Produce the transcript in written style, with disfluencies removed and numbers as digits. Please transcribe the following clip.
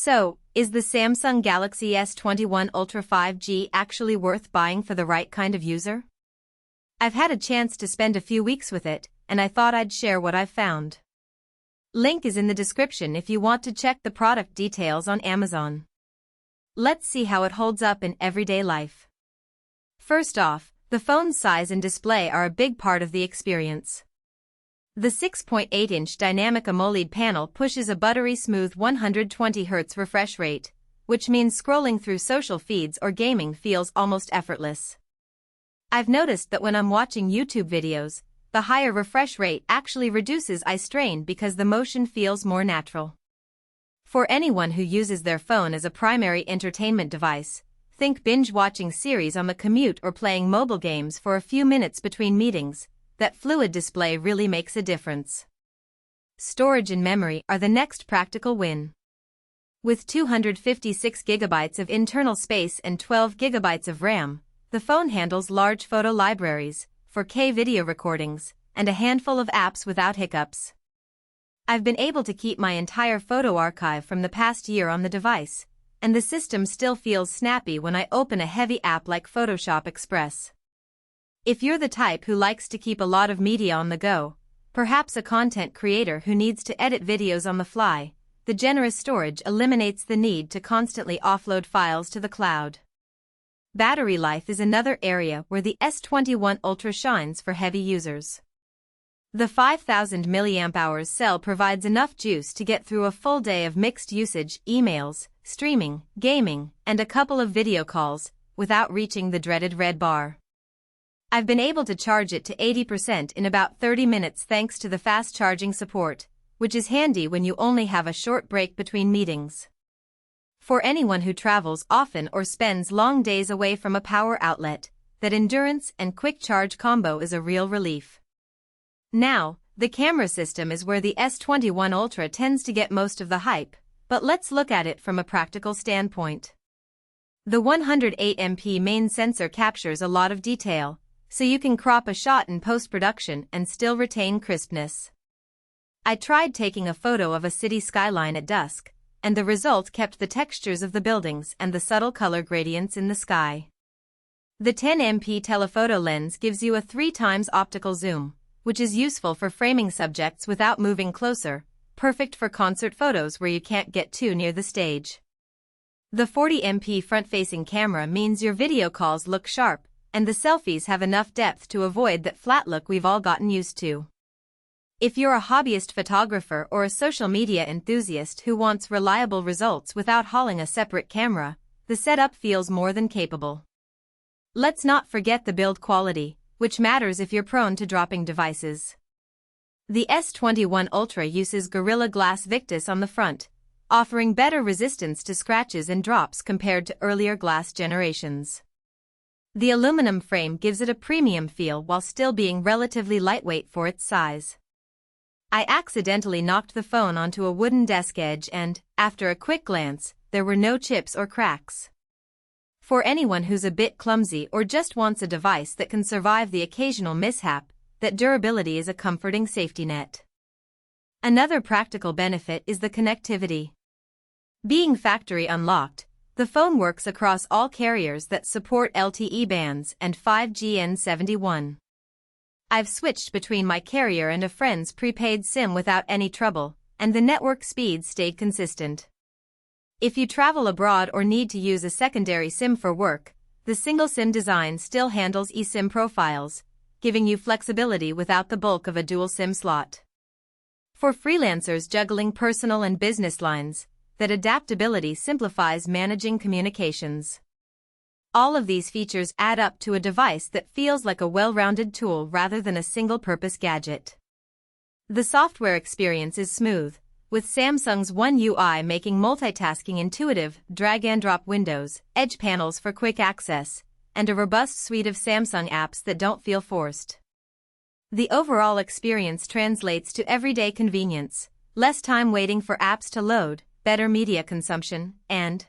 So, is the Samsung Galaxy S21 Ultra 5G actually worth buying for the right kind of user? I've had a chance to spend a few weeks with it, and I thought I'd share what I've found. Link is in the description if you want to check the product details on Amazon. Let's see how it holds up in everyday life. First off, the phone's size and display are a big part of the experience. The 6.8-inch dynamic AMOLED panel pushes a buttery-smooth 120Hz refresh rate, which means scrolling through social feeds or gaming feels almost effortless. I've noticed that when I'm watching YouTube videos, the higher refresh rate actually reduces eye strain because the motion feels more natural. For anyone who uses their phone as a primary entertainment device, think binge-watching series on the commute or playing mobile games for a few minutes between meetings, that fluid display really makes a difference. Storage and memory are the next practical win. With 256 GB of internal space and 12 GB of RAM, the phone handles large photo libraries, 4K video recordings, and a handful of apps without hiccups. I've been able to keep my entire photo archive from the past year on the device, and the system still feels snappy when I open a heavy app like Photoshop Express. If you're the type who likes to keep a lot of media on the go, perhaps a content creator who needs to edit videos on the fly, the generous storage eliminates the need to constantly offload files to the cloud. Battery life is another area where the S21 Ultra shines for heavy users. The 5000 mAh cell provides enough juice to get through a full day of mixed usage, emails, streaming, gaming, and a couple of video calls, without reaching the dreaded red bar. I've been able to charge it to 80% in about 30 minutes thanks to the fast charging support, which is handy when you only have a short break between meetings. For anyone who travels often or spends long days away from a power outlet, that endurance and quick charge combo is a real relief. Now, the camera system is where the S21 Ultra tends to get most of the hype, but let's look at it from a practical standpoint. The 108MP main sensor captures a lot of detail, so you can crop a shot in post-production and still retain crispness. I tried taking a photo of a city skyline at dusk, and the result kept the textures of the buildings and the subtle color gradients in the sky. The 10MP telephoto lens gives you a 3x optical zoom, which is useful for framing subjects without moving closer, perfect for concert photos where you can't get too near the stage. The 40MP front-facing camera means your video calls look sharp, and the selfies have enough depth to avoid that flat look we've all gotten used to. If you're a hobbyist photographer or a social media enthusiast who wants reliable results without hauling a separate camera, the setup feels more than capable. Let's not forget the build quality, which matters if you're prone to dropping devices. The S21 Ultra uses Gorilla Glass Victus on the front, offering better resistance to scratches and drops compared to earlier glass generations. The aluminum frame gives it a premium feel while still being relatively lightweight for its size. I accidentally knocked the phone onto a wooden desk edge and, after a quick glance, there were no chips or cracks. For anyone who's a bit clumsy or just wants a device that can survive the occasional mishap, that durability is a comforting safety net. Another practical benefit is the connectivity. Being factory unlocked, the phone works across all carriers that support LTE bands and 5G N71. I've switched between my carrier and a friend's prepaid SIM without any trouble, and the network speed stayed consistent. If you travel abroad or need to use a secondary SIM for work, the single SIM design still handles eSIM profiles, giving you flexibility without the bulk of a dual SIM slot. For freelancers juggling personal and business lines, that adaptability simplifies managing communications. All of these features add up to a device that feels like a well-rounded tool rather than a single-purpose gadget. The software experience is smooth, with Samsung's One UI making multitasking intuitive, drag-and-drop windows, edge panels for quick access, and a robust suite of Samsung apps that don't feel forced. The overall experience translates to everyday convenience, less time waiting for apps to load, better media consumption, and